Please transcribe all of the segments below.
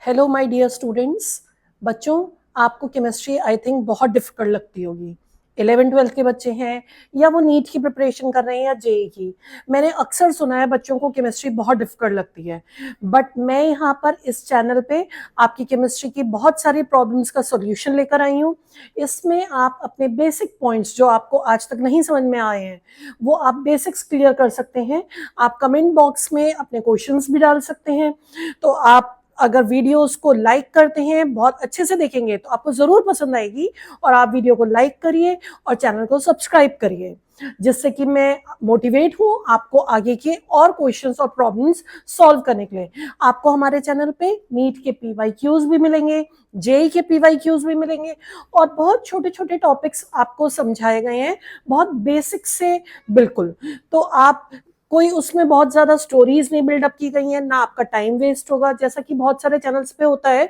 Hello my dear students. बच्चों, आपको chemistry I think बहुत डिफिकल्ट लगती होगी। 11th-12th के बच्चे हैं या वो नीट की प्रिपरेशन कर रहे हैं या जेई की। मैंने अक्सर सुना है बच्चों को केमिस्ट्री बहुत डिफिकल्ट लगती है, बट मैं यहाँ पर इस चैनल पे आपकी केमिस्ट्री की बहुत सारी प्रॉब्लम्स का सॉल्यूशन लेकर आई हूँ। इसमें आप अपने बेसिक पॉइंट्स जो आपको आज तक नहीं समझ में आए हैं वो आप बेसिक्स क्लियर कर सकते हैं। आप कमेंट बॉक्स में अपने क्वेश्चंस भी डाल सकते हैं। तो आप अगर वीडियोस को लाइक करते हैं, बहुत अच्छे से देखेंगे तो आपको जरूर पसंद आएगी। और आप वीडियो को लाइक करिए और चैनल को सब्सक्राइब करिए, जिससे कि मैं मोटिवेट हूँ आपको आगे के और क्वेश्चंस और प्रॉब्लम्स सॉल्व करने के लिए। आपको हमारे चैनल पे नीट के पीवाईक्यूज भी मिलेंगे, जेई के पीवाईक्यूज भी मिलेंगे और बहुत छोटे छोटे टॉपिक्स आपको समझाए गए हैं, बहुत बेसिक से। बिल्कुल, तो आप कोई उसमें बहुत ज्यादा स्टोरीज नहीं बिल्डअप की गई हैं, ना आपका टाइम वेस्ट होगा, जैसा कि बहुत सारे चैनल्स पे होता है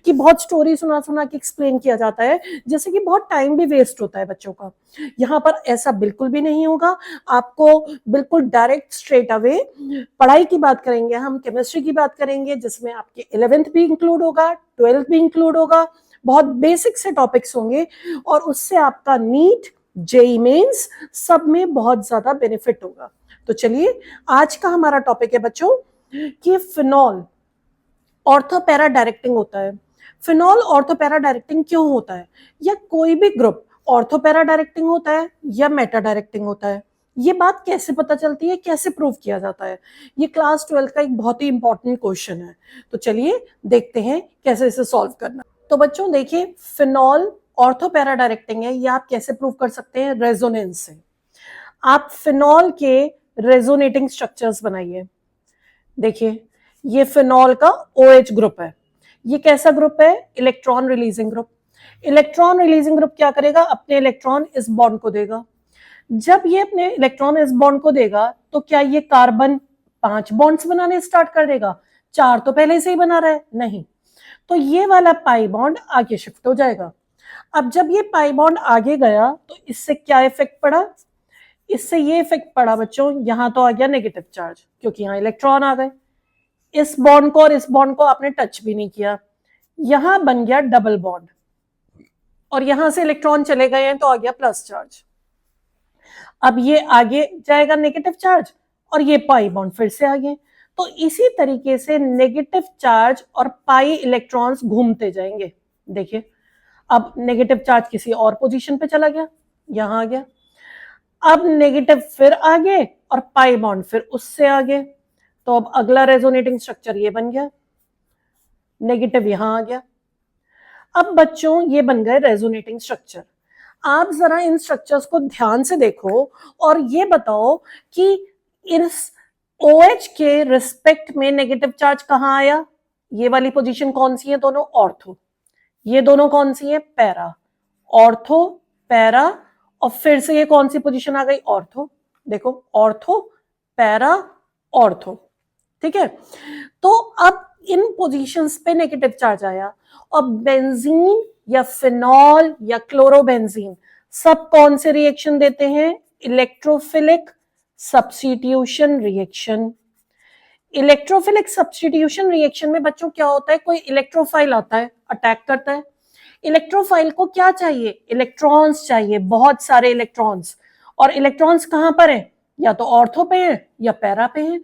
कि बहुत स्टोरी सुना सुना के एक्सप्लेन किया जाता है, जैसे कि बहुत टाइम भी वेस्ट होता है बच्चों का। यहाँ पर ऐसा बिल्कुल भी नहीं होगा। आपको बिल्कुल डायरेक्ट स्ट्रेट अवे पढ़ाई की बात करेंगे, हम केमिस्ट्री की बात करेंगे, जिसमें आपके 11th भी इंक्लूड होगा, 12th भी इंक्लूड होगा। बहुत बेसिक से टॉपिक्स होंगे और उससे आपका नीट, जेई मेंस सब में बहुत ज्यादा बेनिफिट होगा। तो चलिए, आज का हमारा टॉपिक है बच्चों कि फिनॉल ऑर्थो पैरा डायरेक्टिंग होता है। फिनॉल ऑर्थो पैरा डायरेक्टिंग क्यों होता है, या कोई भी ग्रुप ऑर्थो पैरा डायरेक्टिंग होता है या मेटा डायरेक्टिंग होता है, ये बात कैसे पता चलती है, कैसे प्रूव किया जाता है? ये क्लास 12 का एक बहुत ही इंपॉर्टेंट क्वेश्चन है। तो चलिए देखते हैं कैसे इसे सॉल्व करना। तो बच्चों देखिए, फिनॉल ऑर्थो पैरा डायरेक्टिंग है, ये आप कैसे प्रूव कर सकते हैं? रेजोनेंस से। आप फिनॉल के रेजोनेटिंग स्ट्रक्चर्स बनाइए। देखिए, ये फिनॉल का OH ग्रुप है। ये कैसा ग्रुप है? Electron releasing group. Electron releasing group क्या करेगा? अपने इलेक्ट्रॉन इस बॉन्ड को देगा। जब ये अपने इलेक्ट्रॉन इस बॉन्ड को देगा तो क्या ये कार्बन 5 बॉन्ड्स बनाने स्टार्ट कर देगा? 4 तो पहले से ही बना रहा है, नहीं। तो ये वाला पाई बॉन्ड आगे शिफ्ट हो जाएगा। अब जब ये पाई बॉन्ड आगे गया तो इससे क्या इफेक्ट पड़ा? इससे ये इफेक्ट पड़ा बच्चों, यहां तो आ गया नेगेटिव चार्ज, क्योंकि यहां इलेक्ट्रॉन आ गए। इस बॉन्ड को और इस बॉन्ड को आपने टच भी नहीं किया, यहां बन गया डबल बॉन्ड, और यहां से इलेक्ट्रॉन चले गए हैं तो आ गया प्लस चार्ज। अब ये आगे जाएगा नेगेटिव चार्ज और ये पाई बॉन्ड फिर से आगे। तो इसी तरीके से नेगेटिव चार्ज और पाई इलेक्ट्रॉन्स घूमते जाएंगे। देखिए, अब नेगेटिव चार्ज किसी और पोजीशन पे चला गया, यहां आ गया। अब नेगेटिव फिर आगे और पाई बॉन्ड फिर उससे आगे। तो अब अगला रेजोनेटिंग स्ट्रक्चर ये बन गया, नेगेटिव यहां आ गया। अब बच्चों ये बन गए रेजोनेटिंग स्ट्रक्चर। आप जरा इन स्ट्रक्चर्स को ध्यान से देखो और ये बताओ कि इस OH के रिस्पेक्ट में नेगेटिव चार्ज कहां आया? ये वाली पोजीशन कौन सी है? दोनों ऑर्थो। ये दोनों कौन सी है? पैरा। ऑर्थो, पैरा, और फिर से ये कौन सी पोजीशन आ गई? ऑर्थो। देखो, ऑर्थो, पैरा, ऑर्थो। ठीक है, तो अब इन पोजीशंस पे नेगेटिव चार्ज आया और बेंजीन या फिनॉल या क्लोरोबेंजीन सब कौन से रिएक्शन देते हैं? Electrophilic substitution reaction. Electrophilic substitution reaction में बच्चों क्या होता है? कोई इलेक्ट्रोफाइल आता है, अटैक करता है। इलेक्ट्रोफाइल को क्या चाहिए? इलेक्ट्रॉन्स चाहिए, बहुत सारे इलेक्ट्रॉन्स। और इलेक्ट्रॉन्स कहां पर हैं? या तो ऑर्थो पे हैं या पैरा पे हैं।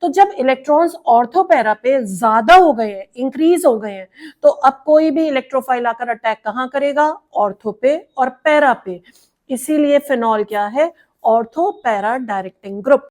तो जब इलेक्ट्रॉन्स ऑर्थो पैरा पे ज्यादा हो गए हैं, इंक्रीज हो गए हैं, तो अब कोई भी इलेक्ट्रोफाइल आकर अटैक कहां करेगा? ऑर्थो पे और पैरा पे। इसीलिए फिनॉल क्या है? Ortho para directing group.